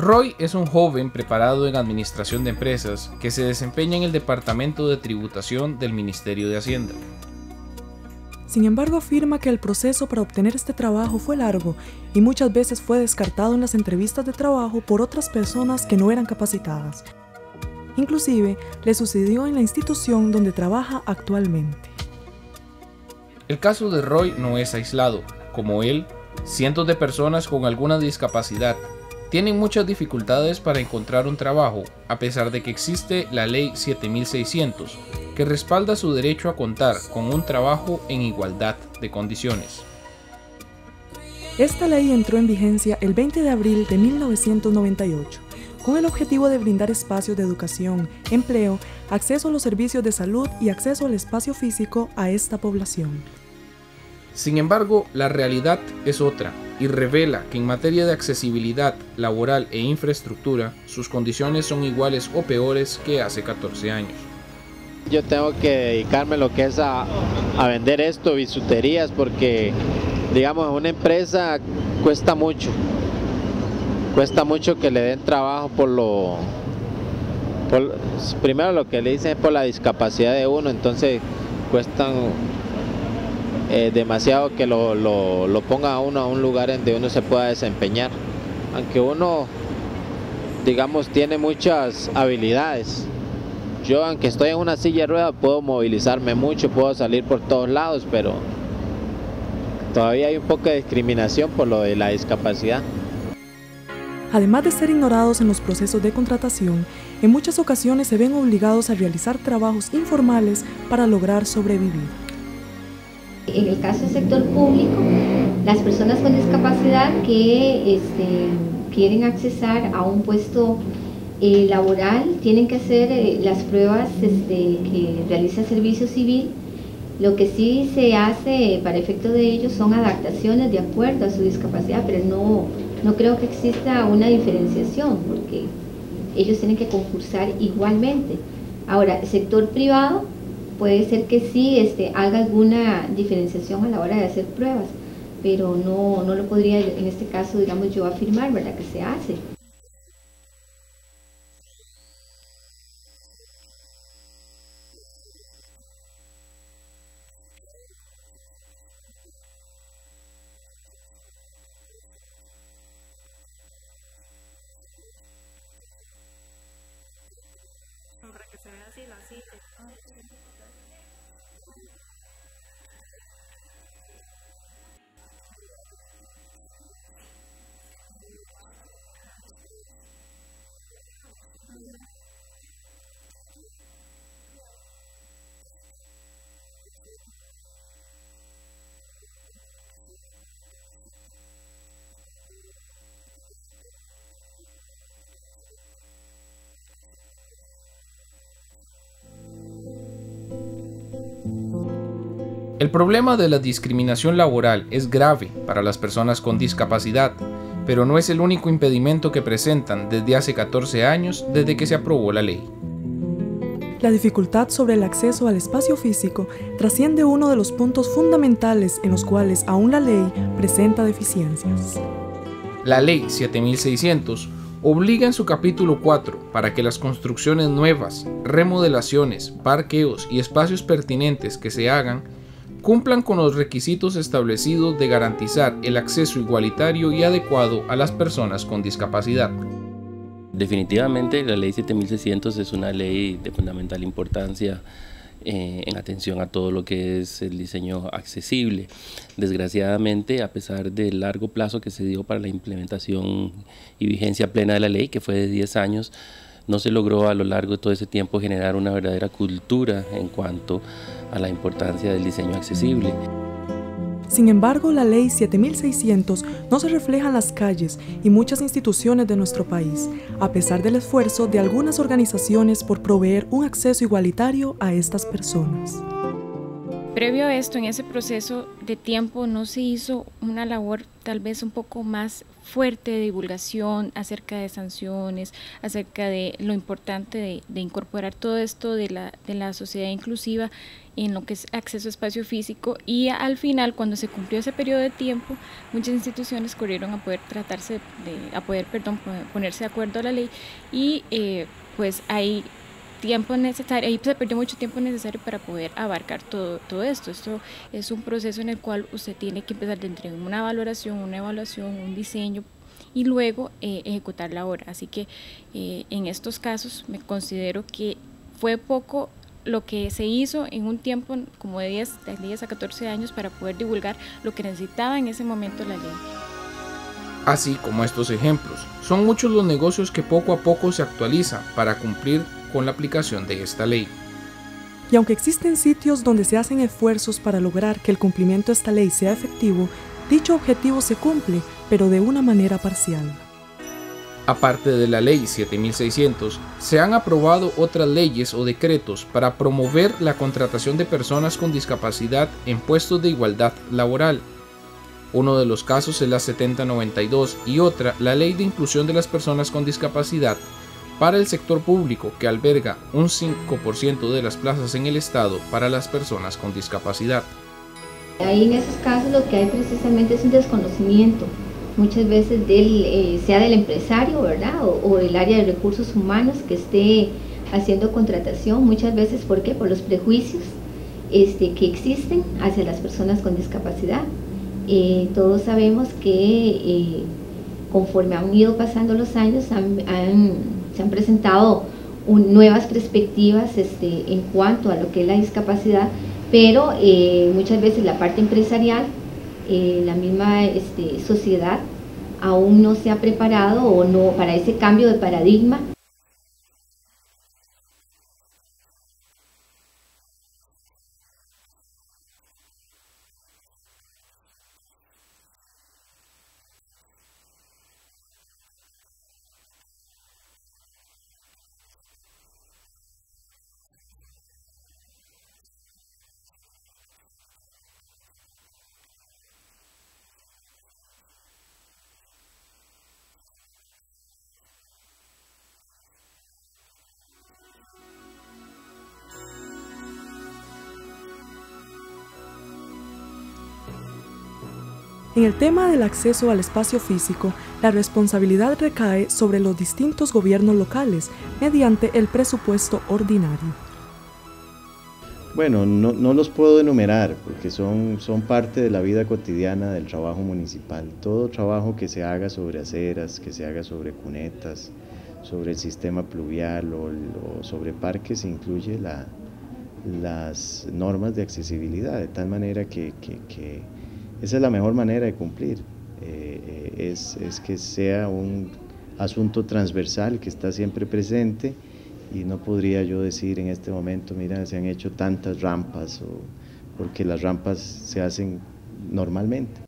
Roy es un joven preparado en administración de empresas que se desempeña en el Departamento de Tributación del Ministerio de Hacienda. Sin embargo, afirma que el proceso para obtener este trabajo fue largo y muchas veces fue descartado en las entrevistas de trabajo por otras personas que no eran capacitadas. Inclusive, le sucedió en la institución donde trabaja actualmente. El caso de Roy no es aislado. Como él, cientos de personas con alguna discapacidad tienen muchas dificultades para encontrar un trabajo, a pesar de que existe la Ley 7600, que respalda su derecho a contar con un trabajo en igualdad de condiciones. Esta ley entró en vigencia el 20 de abril de 1998, con el objetivo de brindar espacios de educación, empleo, acceso a los servicios de salud y acceso al espacio físico a esta población. Sin embargo, la realidad es otra y revela que en materia de accesibilidad laboral e infraestructura, sus condiciones son iguales o peores que hace 14 años. Yo tengo que dedicarme lo que es a vender esto, bisuterías, porque digamos una empresa cuesta mucho que le den trabajo primero lo que le dicen es por la discapacidad de uno, entonces cuestan demasiado que lo ponga a uno a un lugar donde uno se pueda desempeñar, aunque uno digamos tiene muchas habilidades. Yo, aunque estoy en una silla de ruedas, puedo movilizarme mucho, puedo salir por todos lados, pero todavía hay un poco de discriminación por lo de la discapacidad. Además de ser ignorados en los procesos de contratación, en muchas ocasiones se ven obligados a realizar trabajos informales para lograr sobrevivir. En el caso del sector público, las personas con discapacidad que quieren accesar a un puesto laboral tienen que hacer las pruebas que realiza el Servicio Civil. Lo que sí se hace para efecto de ellos son adaptaciones de acuerdo a su discapacidad, pero no creo que exista una diferenciación porque ellos tienen que concursar igualmente. Ahora, el sector privado puede ser que sí haga alguna diferenciación a la hora de hacer pruebas, pero no lo podría en este caso, digamos, yo afirmar, ¿verdad?, que se hace. Para que se vea así la silla. El problema de la discriminación laboral es grave para las personas con discapacidad, pero no es el único impedimento que presentan desde hace 14 años desde que se aprobó la ley. La dificultad sobre el acceso al espacio físico trasciende uno de los puntos fundamentales en los cuales aún la ley presenta deficiencias. La Ley 7600 obliga en su capítulo 4 para que las construcciones nuevas, remodelaciones, parqueos y espacios pertinentes que se hagan cumplan con los requisitos establecidos de garantizar el acceso igualitario y adecuado a las personas con discapacidad. Definitivamente la Ley 7600 es una ley de fundamental importancia en atención a todo lo que es el diseño accesible. Desgraciadamente, a pesar del largo plazo que se dio para la implementación y vigencia plena de la ley, que fue de 10 años, no se logró a lo largo de todo ese tiempo generar una verdadera cultura en cuanto a la importancia del diseño accesible. Sin embargo, la Ley 7600 no se refleja en las calles y muchas instituciones de nuestro país, a pesar del esfuerzo de algunas organizaciones por proveer un acceso igualitario a estas personas. Previo a esto, en ese proceso de tiempo, no se hizo una labor tal vez un poco más fuerte de divulgación acerca de sanciones, acerca de lo importante de incorporar todo esto de la sociedad inclusiva en lo que es acceso a espacio físico, y al final, cuando se cumplió ese periodo de tiempo, muchas instituciones corrieron a poder ponerse de acuerdo a la ley, y pues hay tiempo necesario, ahí se perdió mucho tiempo necesario para poder abarcar todo esto. Esto es un proceso en el cual usted tiene que empezar de una valoración, un diseño, y luego ejecutar la obra. Así que en estos casos me considero que fue poco lo que se hizo en un tiempo como de 10 a 14 años para poder divulgar lo que necesitaba en ese momento la ley. Así como estos ejemplos, son muchos los negocios que poco a poco se actualizan para cumplir con la aplicación de esta ley. Y aunque existen sitios donde se hacen esfuerzos para lograr que el cumplimiento de esta ley sea efectivo, dicho objetivo se cumple, pero de una manera parcial. Aparte de la Ley 7600, se han aprobado otras leyes o decretos para promover la contratación de personas con discapacidad en puestos de igualdad laboral. Uno de los casos es la 7092 y otra, la Ley de Inclusión de las Personas con Discapacidad para el sector público, que alberga un 5% de las plazas en el Estado para las personas con discapacidad. Ahí en esos casos lo que hay precisamente es un desconocimiento, muchas veces sea del empresario, ¿verdad? O del área de recursos humanos que esté haciendo contratación, muchas veces, ¿por qué? Por los prejuicios que existen hacia las personas con discapacidad. Todos sabemos que conforme han ido pasando los años se han presentado nuevas perspectivas en cuanto a lo que es la discapacidad, pero muchas veces la parte empresarial, la misma sociedad aún no se ha preparado o no para ese cambio de paradigma. En el tema del acceso al espacio físico, la responsabilidad recae sobre los distintos gobiernos locales mediante el presupuesto ordinario. Bueno, no los puedo enumerar porque son parte de la vida cotidiana del trabajo municipal. Todo trabajo que se haga sobre aceras, que se haga sobre cunetas, sobre el sistema pluvial o sobre parques incluye las normas de accesibilidad, de tal manera que esa es la mejor manera de cumplir, es que sea un asunto transversal que está siempre presente, y no podría yo decir en este momento, mira, se han hecho tantas rampas, porque las rampas se hacen normalmente.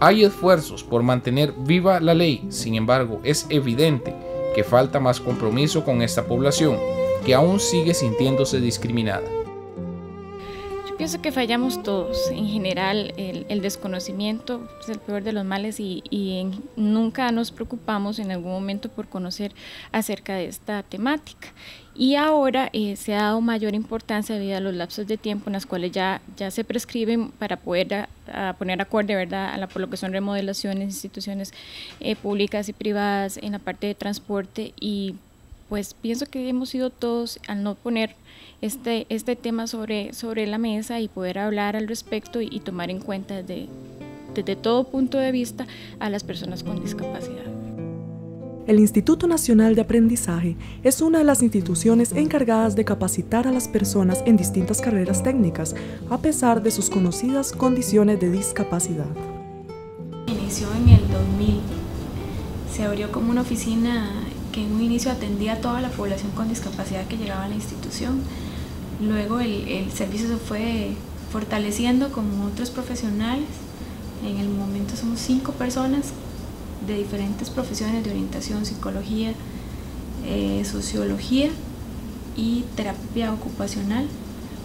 Hay esfuerzos por mantener viva la ley, sin embargo, es evidente que falta más compromiso con esta población, que aún sigue sintiéndose discriminada. Yo pienso que fallamos todos. En general, el desconocimiento es el peor de los males y nunca nos preocupamos en algún momento por conocer acerca de esta temática. Y ahora se ha dado mayor importancia debido a los lapsos de tiempo en los cuales ya se prescriben para poder poner acorde, ¿verdad?, por lo que son remodelaciones, instituciones públicas y privadas en la parte de transporte, y pues pienso que hemos sido todos al no poner este tema sobre la mesa y poder hablar al respecto y tomar en cuenta desde todo punto de vista a las personas con discapacidad. El Instituto Nacional de Aprendizaje es una de las instituciones encargadas de capacitar a las personas en distintas carreras técnicas, a pesar de sus conocidas condiciones de discapacidad. Inició en el 2000 se abrió como una oficina que en un inicio atendía a toda la población con discapacidad que llegaba a la institución. Luego el servicio se fue fortaleciendo con otros profesionales. En el momento somos 5 personas de diferentes profesiones de orientación, psicología, sociología y terapia ocupacional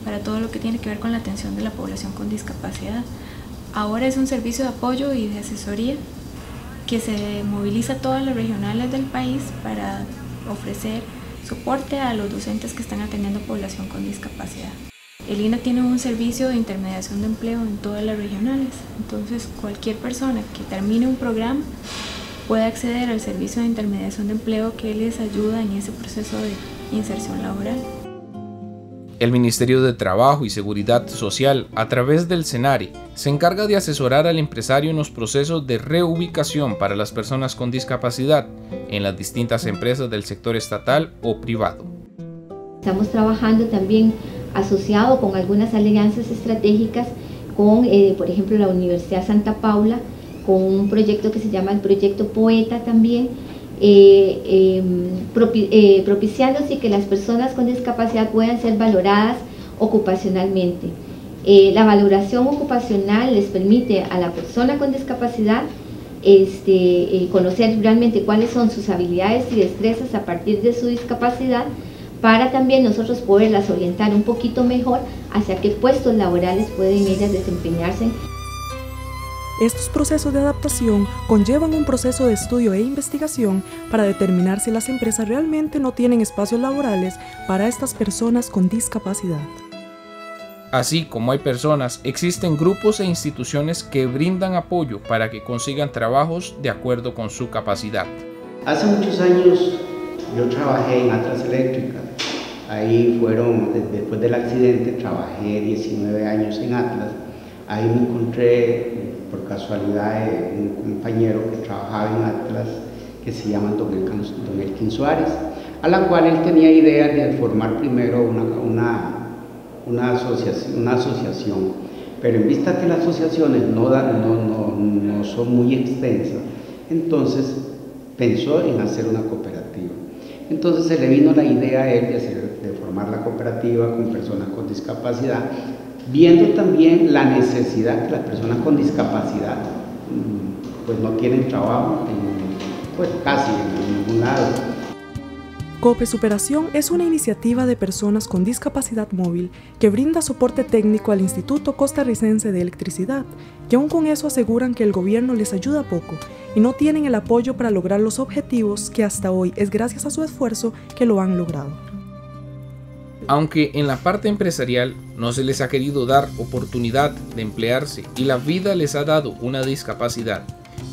para todo lo que tiene que ver con la atención de la población con discapacidad. Ahora es un servicio de apoyo y de asesoría que se moviliza a todas las regionales del país para ofrecer soporte a los docentes que están atendiendo población con discapacidad. El INA tiene un servicio de intermediación de empleo en todas las regionales, entonces cualquier persona que termine un programa puede acceder al servicio de intermediación de empleo que les ayuda en ese proceso de inserción laboral. El Ministerio de Trabajo y Seguridad Social, a través del SENARE, se encarga de asesorar al empresario en los procesos de reubicación para las personas con discapacidad en las distintas empresas del sector estatal o privado. Estamos trabajando también asociado con algunas alianzas estratégicas con, por ejemplo, la Universidad Santa Paula, con un proyecto que se llama el Proyecto Poeta también, propiciando así que las personas con discapacidad puedan ser valoradas ocupacionalmente. La valoración ocupacional les permite a la persona con discapacidad conocer realmente cuáles son sus habilidades y destrezas a partir de su discapacidad, para también nosotros poderlas orientar un poquito mejor hacia qué puestos laborales pueden ellas desempeñarse. Estos procesos de adaptación conllevan un proceso de estudio e investigación para determinar si las empresas realmente no tienen espacios laborales para estas personas con discapacidad. Así como hay personas, existen grupos e instituciones que brindan apoyo para que consigan trabajos de acuerdo con su capacidad. Hace muchos años yo trabajé en Atlas Eléctrica. Ahí después del accidente, trabajé 19 años en Atlas. Ahí me encontré por casualidad un compañero que trabajaba en Atlas que se llama Don Elkin Suárez, a la cual él tenía idea de formar primero una asociación, pero en vista que las asociaciones no son muy extensas, entonces pensó en hacer una cooperativa. Entonces se le vino la idea a él de formar la cooperativa con personas con discapacidad, viendo también la necesidad que las personas con discapacidad pues no tienen trabajo casi en ningún lado. COPE Superación es una iniciativa de personas con discapacidad móvil que brinda soporte técnico al Instituto Costarricense de Electricidad, y aún con eso aseguran que el gobierno les ayuda poco y no tienen el apoyo para lograr los objetivos que hasta hoy es gracias a su esfuerzo que lo han logrado. Aunque en la parte empresarial no se les ha querido dar oportunidad de emplearse y la vida les ha dado una discapacidad,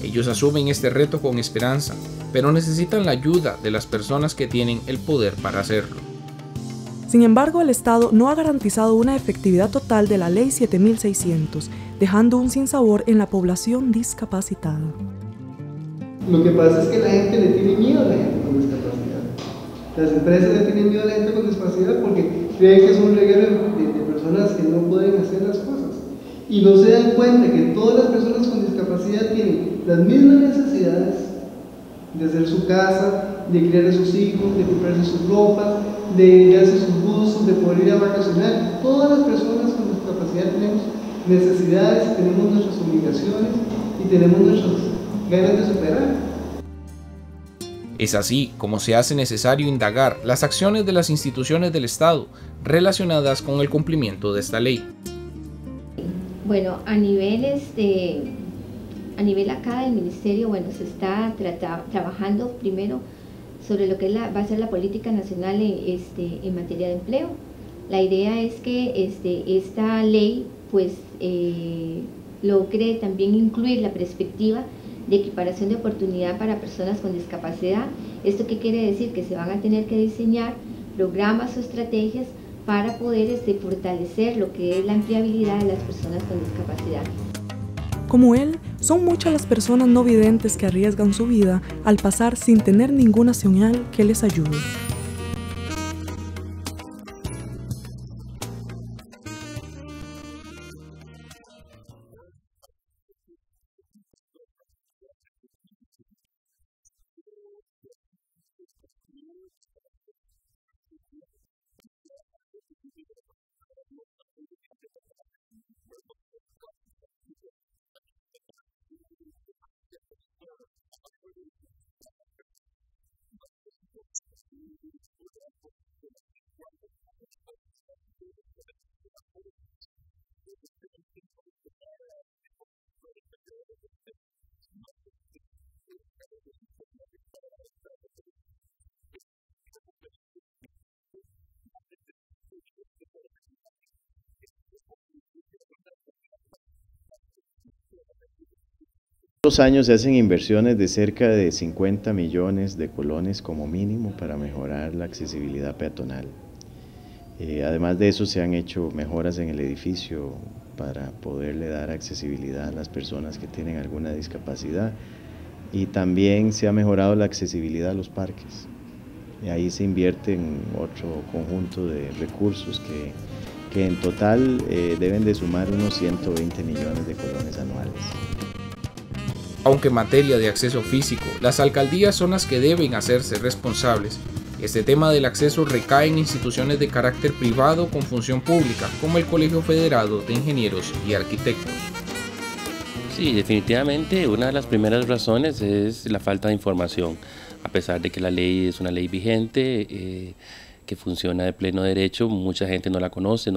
ellos asumen este reto con esperanza, pero necesitan la ayuda de las personas que tienen el poder para hacerlo. Sin embargo, el Estado no ha garantizado una efectividad total de la Ley 7600, dejando un sinsabor en la población discapacitada. Lo que pasa es que la gente le tiene miedo a la gente con discapacidad. Las empresas le tienen miedo a la gente con discapacidad porque creen que es un reguero de personas que no pueden hacer las cosas. Y no se dan cuenta que todas las personas con discapacidad tienen las mismas necesidades de hacer su casa, de criar a sus hijos, de comprarse sus ropas, de hacer sus gustos, de poder ir a vacacionar. Todas las personas con discapacidad tenemos necesidades, tenemos nuestras obligaciones y tenemos nuestras ganas de superar. Es así como se hace necesario indagar las acciones de las instituciones del Estado relacionadas con el cumplimiento de esta ley. Bueno, a nivel acá del Ministerio, se está trabajando primero sobre lo que va a ser la política nacional en materia de empleo. La idea es que esta ley logre también incluir la perspectiva de equiparación de oportunidad para personas con discapacidad. ¿Esto qué quiere decir? Que se van a tener que diseñar programas o estrategias para poder fortalecer lo que es la empleabilidad de las personas con discapacidad. Como él, son muchas las personas no videntes que arriesgan su vida al pasar sin tener ninguna señal que les ayude. Todos los años se hacen inversiones de cerca de 50 millones de colones como mínimo para mejorar la accesibilidad peatonal. Además de eso se han hecho mejoras en el edificio para poderle dar accesibilidad a las personas que tienen alguna discapacidad y también se ha mejorado la accesibilidad a los parques. Y ahí se invierte en otro conjunto de recursos que en total deben de sumar unos 120 millones de colones anuales. Aunque en materia de acceso físico, las alcaldías son las que deben hacerse responsables, este tema del acceso recae en instituciones de carácter privado con función pública, como el Colegio Federado de Ingenieros y Arquitectos. Sí, definitivamente una de las primeras razones es la falta de información, a pesar de que la ley es una ley vigente, que funciona de pleno derecho, mucha gente no la conoce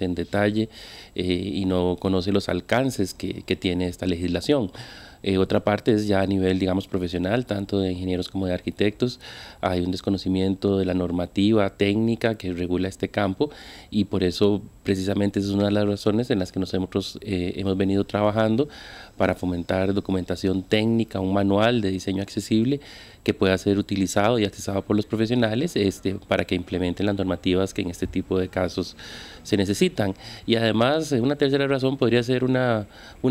en detalle y no conoce los alcances que tiene esta legislación. Otra parte es ya a nivel, digamos, profesional, tanto de ingenieros como de arquitectos, hay un desconocimiento de la normativa técnica que regula este campo y por eso precisamente esa es una de las razones en las que nosotros hemos venido trabajando para fomentar documentación técnica, un manual de diseño accesible que pueda ser utilizado y accesado por los profesionales para que implementen las normativas que en este tipo de casos se necesitan. Y además, una tercera razón podría ser una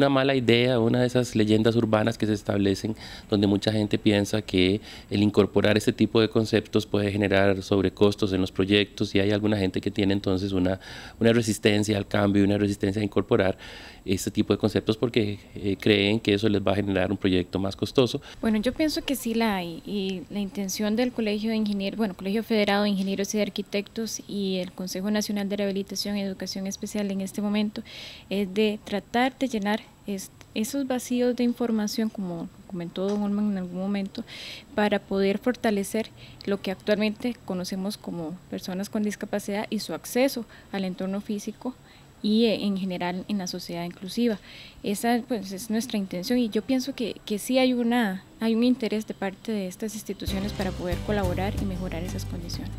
mala idea, una de esas leyendas urbanas que se establecen donde mucha gente piensa que el incorporar este tipo de conceptos puede generar sobrecostos en los proyectos y hay alguna gente que tiene entonces una resistencia al cambio y una resistencia a incorporar este tipo de conceptos porque creen que eso les va a generar un proyecto más costoso. Bueno, yo pienso que sí la hay y la intención del Colegio de Ingenieros, Colegio Federado de Ingenieros y de Arquitectos y el Consejo Nacional de Rehabilitación y Educación Especial en este momento es de tratar de llenar esos vacíos de información, como comentó don Olman en algún momento, para poder fortalecer lo que actualmente conocemos como personas con discapacidad y su acceso al entorno físico y en general en la sociedad inclusiva. Esa pues es nuestra intención y yo pienso que sí hay un interés de parte de estas instituciones para poder colaborar y mejorar esas condiciones.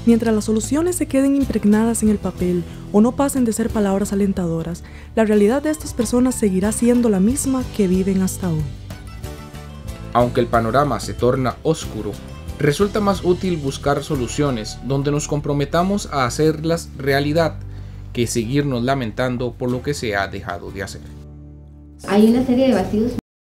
Mientras las soluciones se queden impregnadas en el papel o no pasen de ser palabras alentadoras, la realidad de estas personas seguirá siendo la misma que viven hasta hoy. Aunque el panorama se torna oscuro, resulta más útil buscar soluciones donde nos comprometamos a hacerlas realidad que seguirnos lamentando por lo que se ha dejado de hacer. Hay una serie de vacíos